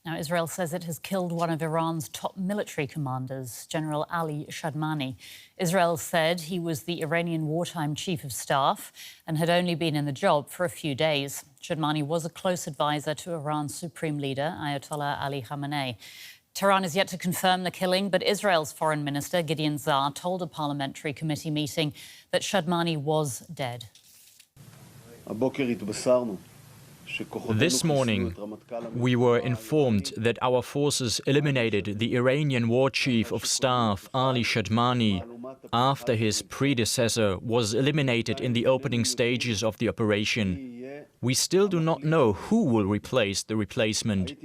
Now, Israel says it has killed one of Iran's top military commanders, General Ali Shadmani. Israel said he was the Iranian wartime chief of staff and had only been in the job for a few days. Shadmani was a close advisor to Iran's supreme leader, Ayatollah Ali Khamenei. Tehran is yet to confirm the killing, but Israel's foreign minister, Gideon, told a parliamentary committee meeting that Shadmani was dead. This morning, we were informed that our forces eliminated the Iranian war chief of staff, Ali Shadmani, after his predecessor was eliminated in the opening stages of the operation. We still do not know who will replace the replacement.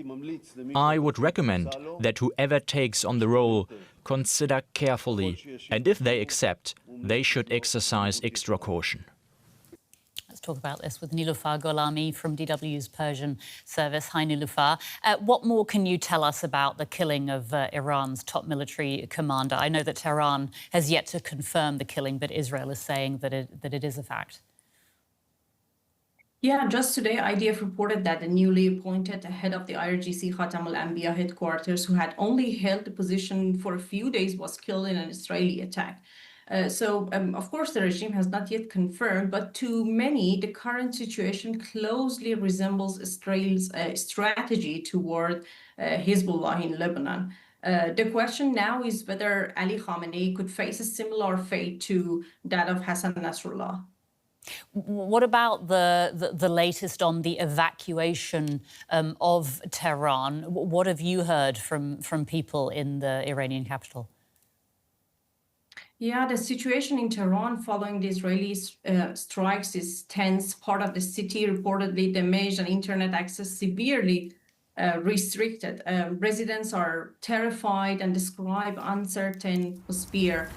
I would recommend that whoever takes on the role consider carefully, and if they accept, they should exercise extra caution. Let's talk about this with Niloofar Gholami from DW's Persian service. Hi, Niloofar. What more can you tell us about the killing of Iran's top military commander? I know that Tehran has yet to confirm the killing, but Israel is saying that it is a fact. Yeah, just today, IDF reported that the newly appointed head of the IRGC Khatam al-Anbiya headquarters, who had only held the position for a few days, was killed in an Israeli attack. Of course, the regime has not yet confirmed, but to many, the current situation closely resembles Israel's strategy toward Hezbollah in Lebanon. The question now is whether Ali Khamenei could face a similar fate to that of Hassan Nasrallah. What about the latest on the evacuation of Tehran? What have you heard from people in the Iranian capital? Yeah, the situation in Tehran following the Israeli strikes is tense. Part of the city reportedly damaged and internet access severely restricted. Residents are terrified and describe uncertain atmosphere.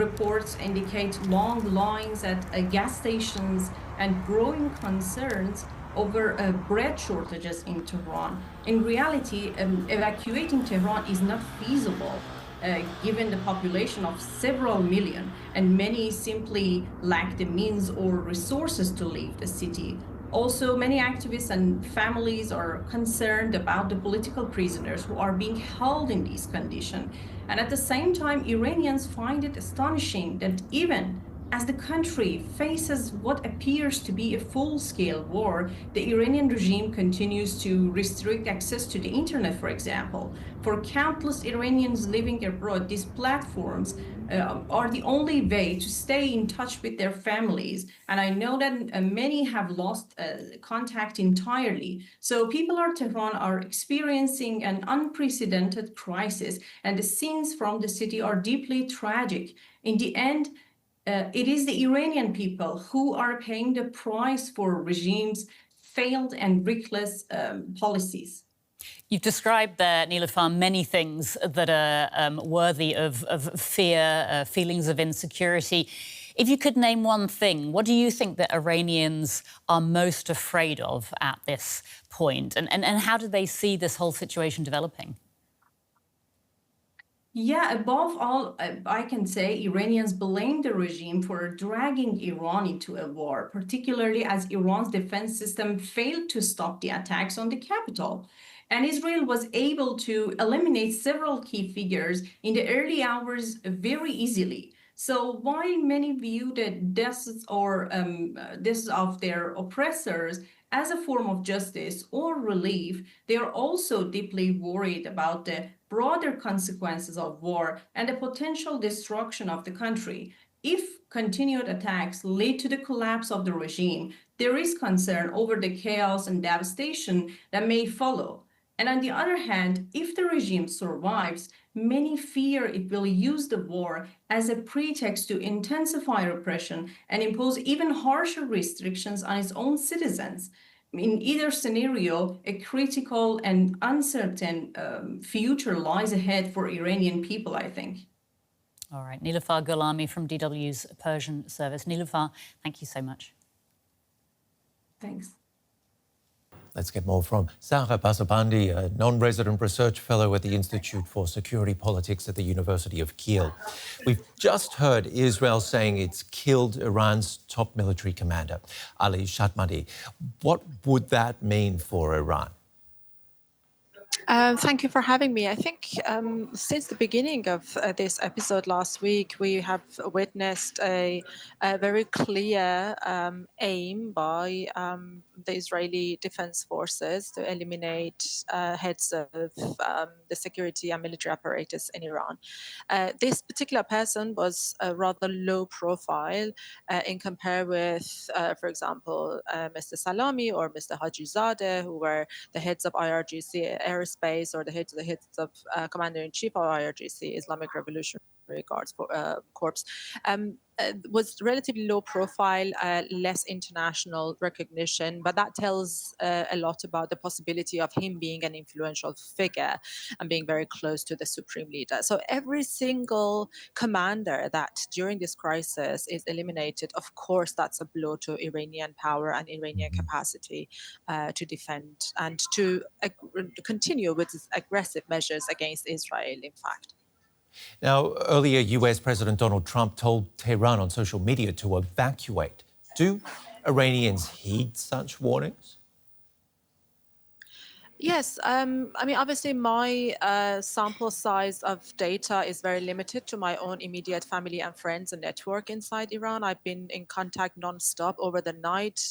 Reports indicate long lines at gas stations and growing concerns over bread shortages in Tehran. In reality, evacuating Tehran is not feasible. Given the population of several million, and many simply lack the means or resources to leave the city. Also, many activists and families are concerned about the political prisoners who are being held in these conditions. And at the same time, Iranians find it astonishing that even as the country faces what appears to be a full-scale war, the Iranian regime continues to restrict access to the internet, for example. For countless Iranians living abroad, these platforms are the only way to stay in touch with their families. And I know that many have lost contact entirely. So people in Tehran are experiencing an unprecedented crisis, and the scenes from the city are deeply tragic. In the end, it is the Iranian people who are paying the price for regime's failed and reckless policies. You've described there, Niloofar, many things that are worthy of fear, feelings of insecurity. If you could name one thing, what do you think that Iranians are most afraid of at this point? And how do they see this whole situation developing? Yeah, above all, I can say Iranians blame the regime for dragging Iran into a war, particularly as Iran's defense system failed to stop the attacks on the capital. And Israel was able to eliminate several key figures in the early hours very easily. So while many view the deaths of their oppressors as a form of justice or relief, they are also deeply worried about the broader consequences of war and the potential destruction of the country. If continued attacks lead to the collapse of the regime, there is concern over the chaos and devastation that may follow. And on the other hand, if the regime survives, many fear it will use the war as a pretext to intensify repression and impose even harsher restrictions on its own citizens. In either scenario, a critical and uncertain future lies ahead for Iranian people, I think. All right. Niloofar Gholami from DW's Persian service. Niloofar, thank you so much. Thanks. Let's get more from Sara, Bazoobandi, a non-resident research fellow at the Institute for Security Politics at the University of Kiel. We've just heard Israel saying it's killed Iran's top military commander, Ali Shadmani. What would that mean for Iran? Thank you for having me. I think since the beginning of this episode last week, we have witnessed a very clear aim by the Israeli Defense Forces to eliminate heads of the security and military apparatus in Iran. This particular person was rather low profile in compare with, for example, Mr. Salami or Mr. Hajizadeh, who were the heads of IRGC Aerospace or the heads of Commander-in-Chief of IRGC, Islamic Revolutionary Guards Corps. Was relatively low profile, less international recognition, but that tells a lot about the possibility of him being an influential figure and being very close to the supreme leader. So every single commander that during this crisis is eliminated, of course, that's a blow to Iranian power and Iranian capacity to defend and to continue with its aggressive measures against Israel, in fact. Now, earlier, US President Donald Trump told Tehran on social media to evacuate. Do Iranians heed such warnings? Yes, I mean, obviously, my sample size of data is very limited to my own immediate family and friends and network inside Iran. I've been in contact nonstop over the night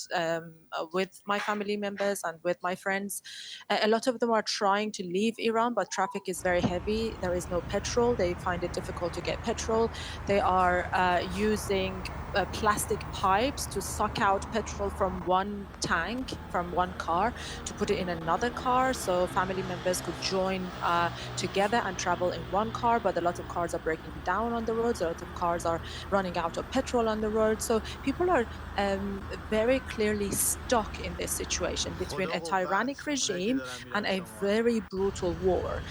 with my family members and with my friends. A lot of them are trying to leave Iran, but traffic is very heavy. There is no petrol. They find it difficult to get petrol. They are using plastic pipes to suck out petrol from one tank, from one car, to put it in another car. So family members could join together and travel in one car, but a lot of cars are breaking down on the roads. A lot of cars are running out of petrol on the road. So people are very clearly stuck in this situation between a tyrannic regime and a very brutal war.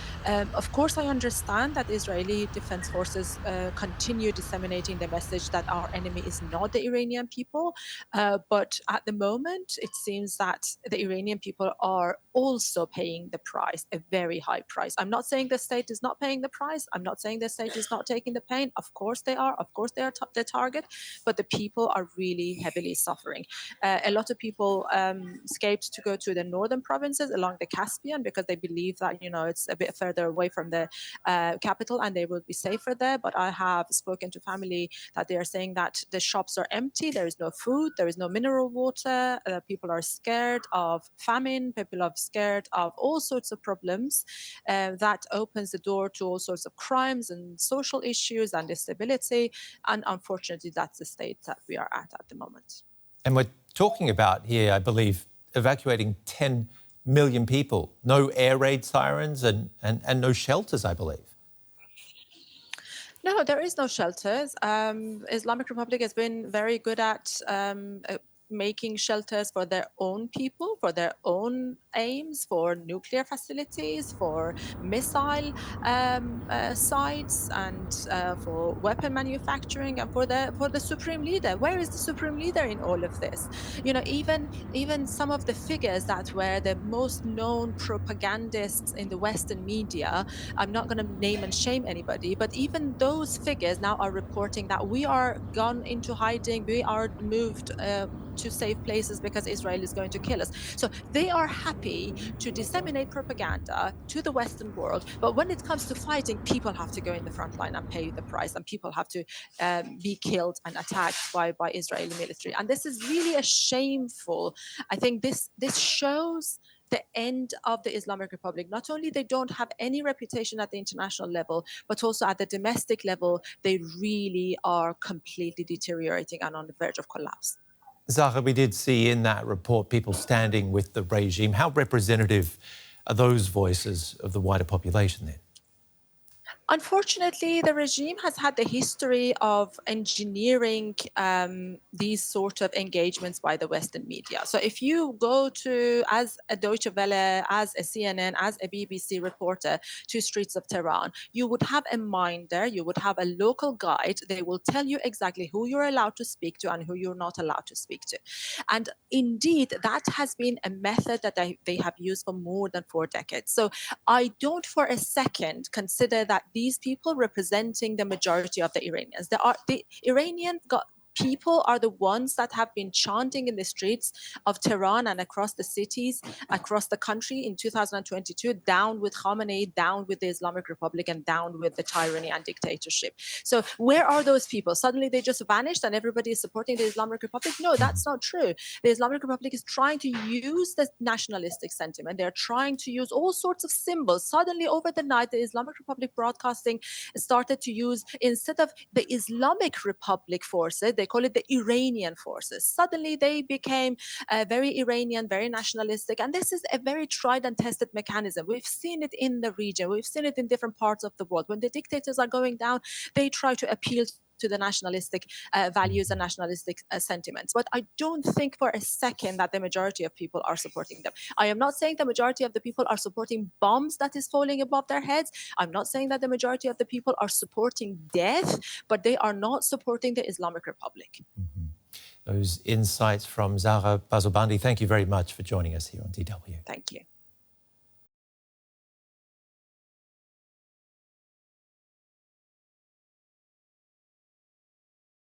Of course, I understand that Israeli Defense Forces continue disseminating the message that our enemy is not the Iranian people. But at the moment, it seems that the Iranian people are also paying the price, a very high price. I'm not saying the state is not paying the price. I'm not saying the state is not taking the pain. Of course they are. Of course they are the target. But the people are really heavily suffering. A lot of people escaped to go to the northern provinces along the Caspian because they believe that, you know, it's a bit further away from the capital and they will be safer there. But I have spoken to family that they are saying that the shops are empty. There is no food. There is no mineral water. People are scared of famine. People are scared of all sorts of problems. That opens the door to all sorts of crimes and social issues and instability. And unfortunately, that's the state that we are at the moment. And we're talking about here, I believe, evacuating 10 million people. No air raid sirens and no shelters, I believe. No, there is no shelters. Islamic Republic has been very good at making shelters for their own people, for their own aims, for nuclear facilities, for missile sites, and for weapon manufacturing, and for the supreme leader. Where is the supreme leader in all of this? You know, even some of the figures that were the most known propagandists in the Western media, I'm not going to name and shame anybody, but even those figures now are reporting that we are gone into hiding, we are moved to safe places because Israel is going to kill us. So they are happy to disseminate propaganda to the Western world, but when it comes to fighting, people have to go in the front line and pay the price, and people have to be killed and attacked by Israeli military. And this is really a shameful. I think this shows the end of the Islamic Republic. Not only they don't have any reputation at the international level, but also at the domestic level, they really are completely deteriorating and on the verge of collapse. Sara, we did see in that report people standing with the regime. How representative are those voices of the wider population then? Unfortunately, the regime has had the history of engineering these sort of engagements by the Western media. So if you go to, as a Deutsche Welle, as a CNN, as a BBC reporter to streets of Tehran, you would have a minder, you would have a local guide. They will tell you exactly who you're allowed to speak to and who you're not allowed to speak to. And indeed, that has been a method that they have used for more than 4 decades. So I don't for a second consider that these people representing the majority of the Iranians. The Iranians people are the ones that have been chanting in the streets of Tehran and across the cities, across the country in 2022, down with Khamenei, down with the Islamic Republic, and down with the tyranny and dictatorship. So where are those people? Suddenly they just vanished and everybody is supporting the Islamic Republic? No, that's not true. The Islamic Republic is trying to use the nationalistic sentiment. They're trying to use all sorts of symbols. Suddenly, over the night, the Islamic Republic Broadcasting started to use, instead of the Islamic Republic forces, they call it the Iranian forces. Suddenly, they became very Iranian, very nationalistic. And this is a very tried and tested mechanism. We've seen it in the region. We've seen it in different parts of the world. When the dictators are going down, they try to appeal to the nationalistic values and nationalistic sentiments. But I don't think for a second that the majority of people are supporting them. I am not saying the majority of the people are supporting bombs that is falling above their heads. I'm not saying that the majority of the people are supporting death, but they are not supporting the Islamic Republic. Those insights from Sara Bazoobandi. Thank you very much for joining us here on DW. Thank you.